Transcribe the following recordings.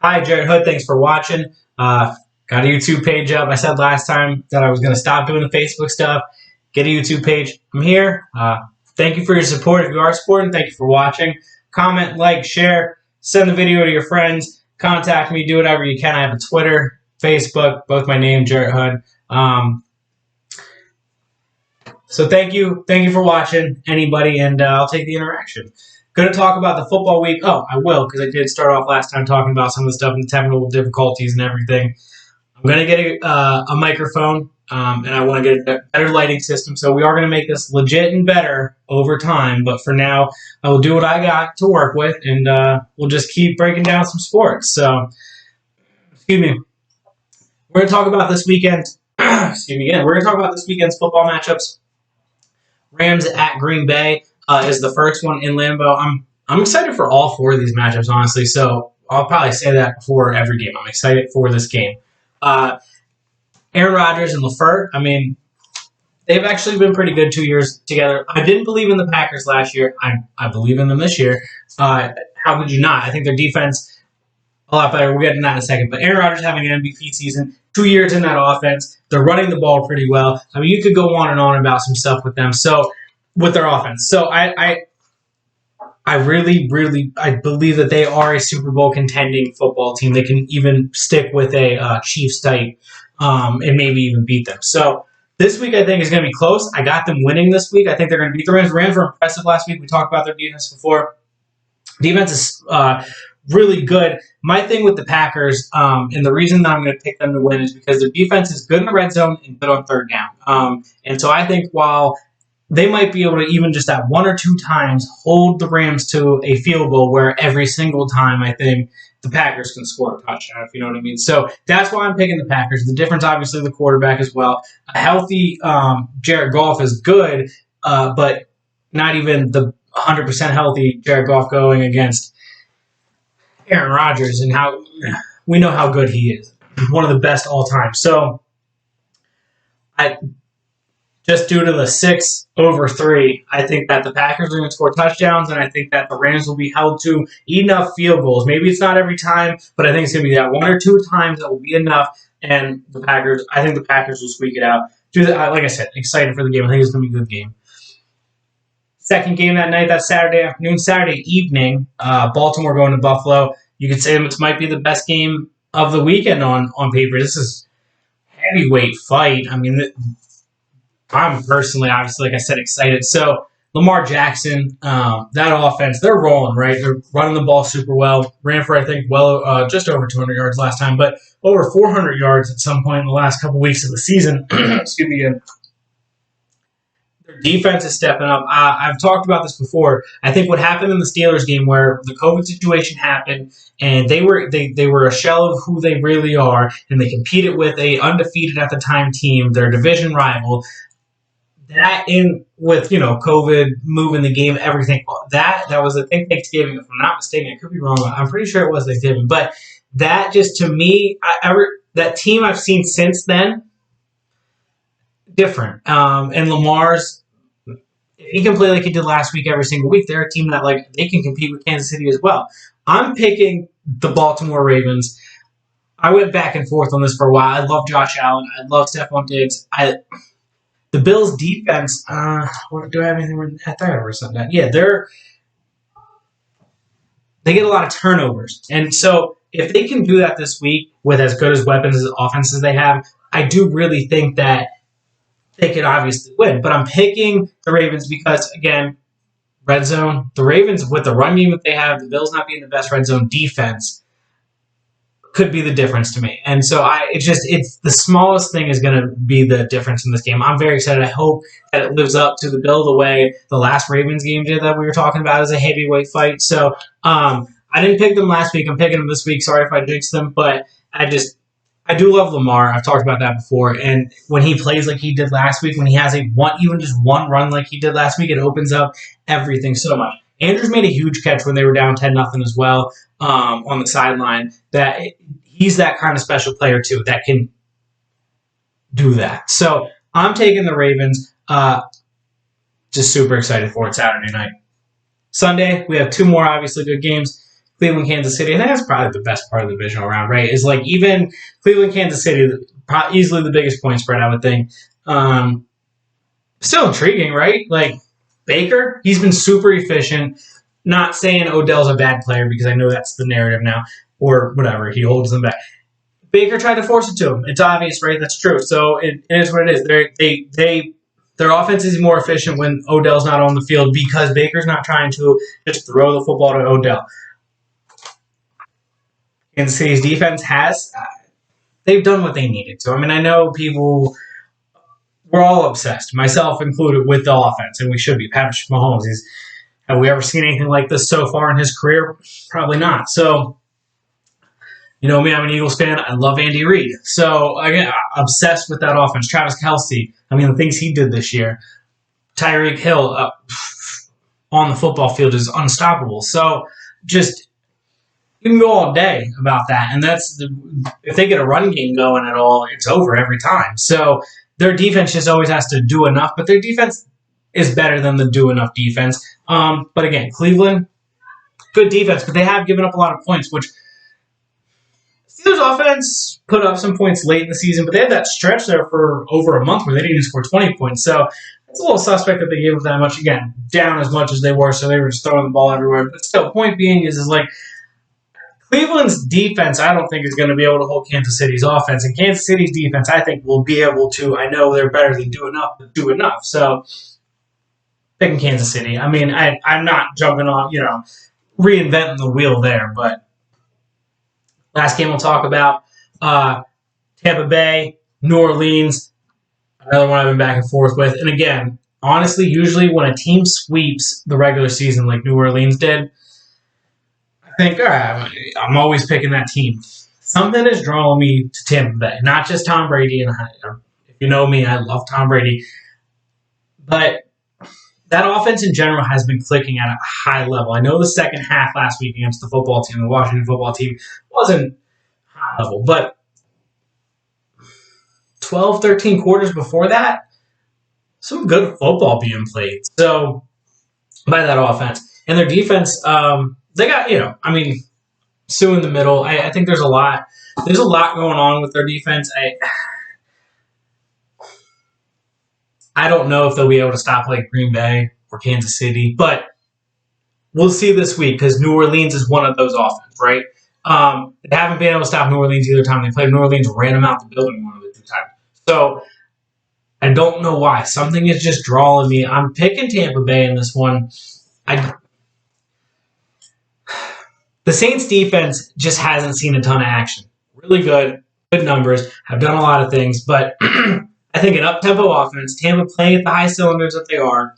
Hi, Jared Hood. Thanks for watching. Got a YouTube page up. I said last time that I was going to stop doing the Facebook stuff, get a YouTube page. I'm here. Thank you for your support. If you are supporting, thank you for watching. Comment, like, share, send the video to your friends, contact me, do whatever you can. I have a Twitter, Facebook, both my name, Jared Hood. So thank you for watching, anybody, and I'll take the interaction. Going to talk about the football week. Oh, I will, because I did start off last time talking about some of the stuff and the technical difficulties and everything. I'm going to get a microphone, and I want to get a better lighting system. So we are going to make this legit and better over time. But for now, I will do what I got to work with, and we'll just keep breaking down some sports. So, excuse me. We're going to talk about this weekend. Excuse me again. We're going to talk about this weekend's football matchups. Rams at Green Bay is the first one in Lambeau. I'm excited for all four of these matchups, honestly. So I'll probably say that before every game. I'm excited for this game. Aaron Rodgers and LaFleur, I mean, they've actually been pretty good 2 years together. I didn't believe in the Packers last year. I believe in them this year. How could you not? I think their defense a lot better. We'll get into that in a second. But Aaron Rodgers having an MVP season, 2 years in that offense. They're running the ball pretty well. I mean, you could go on and on about some stuff with them. So, with their offense. So, I really believe that they are a Super Bowl contending football team. They can even stick with a Chiefs type and maybe even beat them. So, this week I think is going to be close. I got them winning this week. I think they're going to beat the Rams. Rams were impressive last week. We talked about their defense before. Defense is really good. My thing with the Packers, and the reason that I'm going to pick them to win is because their defense is good in the red zone and good on third down. And so I think while they might be able to even just at one or two times hold the Rams to a field goal where every single time I think the Packers can score a touchdown, if you know what I mean. So that's why I'm picking the Packers. The difference, obviously, the quarterback as well. A healthy Jared Goff is good, but not even the 100% healthy Jared Goff going against Aaron Rodgers, and how we know how good he is. One of the best all time. So just due to the 6/3, I think that the Packers are going to score touchdowns, and I think that the Rams will be held to enough field goals. Maybe it's not every time, but I think it's going to be that one or two times that will be enough, and I think the Packers will squeak it out. Like I said, excited for the game. I think it's going to be a good game. Second game that night, that's Saturday evening, Baltimore going to Buffalo. You could say it might be the best game of the weekend on paper. This is a heavyweight fight. I mean, I'm personally, obviously, like I said, excited. So, Lamar Jackson, that offense, they're rolling, right? They're running the ball super well. Ran for, I think, just over 200 yards last time, but over 400 yards at some point in the last couple weeks of the season. Excuse me again. Their defense is stepping up. I've talked about this before. I think what happened in the Steelers game where the COVID situation happened and they were a shell of who they really are, and they competed with a undefeated at the time team, their division rival. That in with COVID moving the game, everything that was I think Thanksgiving, if I'm not mistaken. I could be wrong. I'm pretty sure it was Thanksgiving, but that just to me, that team I've seen since then, different. And Lamar's, if he can play like he did last week every single week, they're a team that they can compete with Kansas City as well. I'm picking the Baltimore Ravens. I went back and forth on this for a while. I love Josh Allen. I love Stephon Diggs. The Bills' defense, do I have anything? I thought I wrote something down. Yeah, they get a lot of turnovers. And so if they can do that this week with as good as weapons as offenses they have, I do really think that they could obviously win. But I'm picking the Ravens because, again, red zone, the Ravens with the run game that they have, the Bills not being the best red zone defense, could be the difference to me. And so it's the smallest thing is going to be the difference in this game. I'm very excited. I hope that it lives up to the bill the way the last Ravens game did that we were talking about as a heavyweight fight. So I didn't pick them last week. I'm picking them this week. Sorry if I jinxed them, but I do love Lamar. I've talked about that before. And when he plays like he did last week, when he has even just one run like he did last week, it opens up everything so much. Andrews made a huge catch when they were down 10-0 as well on the sideline. He's that kind of special player, too, that can do that. So I'm taking the Ravens. Just super excited for it Saturday night. Sunday, we have two more obviously good games. Cleveland, Kansas City. I think that's probably the best part of the divisional round, right? Is like even Cleveland, Kansas City, easily the biggest point spread, I would think. Still intriguing, right? Like Baker, he's been super efficient. Not saying Odell's a bad player because I know that's the narrative now, or whatever. He holds them back. Baker tried to force it to him. It's obvious, right? That's true. So it is what it is. Their offense is more efficient when Odell's not on the field because Baker's not trying to just throw the football to Odell. Kansas City's defense they've done what they needed to. I mean, I know we're all obsessed, myself included, with the offense, and we should be. Patrick Mahomes, have we ever seen anything like this so far in his career? Probably not. So, you know me, I'm an Eagles fan. I love Andy Reid. So, again, obsessed with that offense. Travis Kelce, I mean, the things he did this year. Tyreek Hill on the football field is unstoppable. So, just, you can go all day about that. And if they get a run game going at all, it's over every time. So, their defense just always has to do enough. But their defense is better than the do enough defense. But again, Cleveland, good defense, but they have given up a lot of points, which Steelers offense put up some points late in the season, but they had that stretch there for over a month where they didn't even score 20 points. So it's a little suspect that they gave up that much. Again, down as much as they were, so they were just throwing the ball everywhere. But still, point being is like Cleveland's defense, I don't think, is going to be able to hold Kansas City's offense. And Kansas City's defense, I think, will be able to. I know they're better than do enough, but do enough. So picking Kansas City. I mean, I'm not jumping on, reinventing the wheel there. But last game we'll talk about, Tampa Bay, New Orleans, another one I've been back and forth with. And again, honestly, usually when a team sweeps the regular season like New Orleans did, I think, all right, I'm always picking that team. Something is drawing me to Tampa Bay, not just Tom Brady. And if you know me, I love Tom Brady. But that offense in general has been clicking at a high level. I know the second half last week against the Washington football team, wasn't high level, but 12, 13 quarters before that, some good football being played. So, by that offense. And their defense, they got, Sue in the middle. I think there's a lot going on with their defense. I don't know if they'll be able to stop like Green Bay or Kansas City, but we'll see this week because New Orleans is one of those offenses, right? They haven't been able to stop New Orleans either time they played. New Orleans ran them out the building one of the two times. So I don't know why. Something is just drawing me. I'm picking Tampa Bay in this one. The Saints defense just hasn't seen a ton of action. Really good numbers, have done a lot of things, but I think an up-tempo offense, Tampa playing at the high cylinders that they are.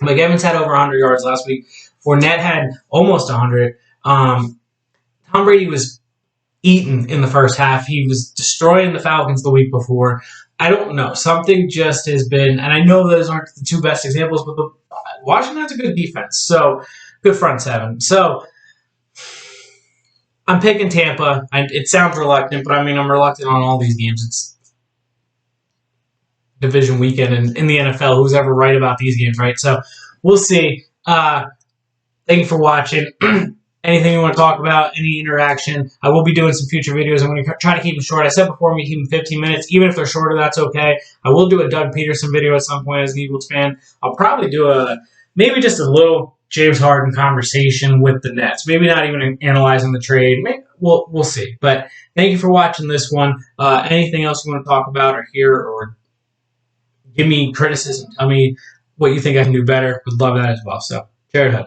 Mike Evans had over 100 yards last week. Fournette had almost 100. Tom Brady was eaten in the first half. He was destroying the Falcons the week before. I don't know. Something just has been, and I know those aren't the two best examples, but Washington has a good defense. So, good front seven. So, I'm picking Tampa. It sounds reluctant, but I'm reluctant on all these games. It's division weekend in the NFL. Who's ever right about these games, right? So we'll see. Thank you for watching. Anything you want to talk about, any interaction, I will be doing some future videos. I'm going to try to keep them short. I said before, I'm going to keep them 15 minutes. Even if they're shorter, that's okay. I will do a Doug Peterson video at some point as an Eagles fan. I'll probably do maybe just a little James Harden conversation with the Nets. Maybe not even analyzing the trade. We'll see. But thank you for watching this one. Anything else you want to talk about or hear or give me criticism, tell me what you think I can do better. Would love that as well. So, Jared Hood.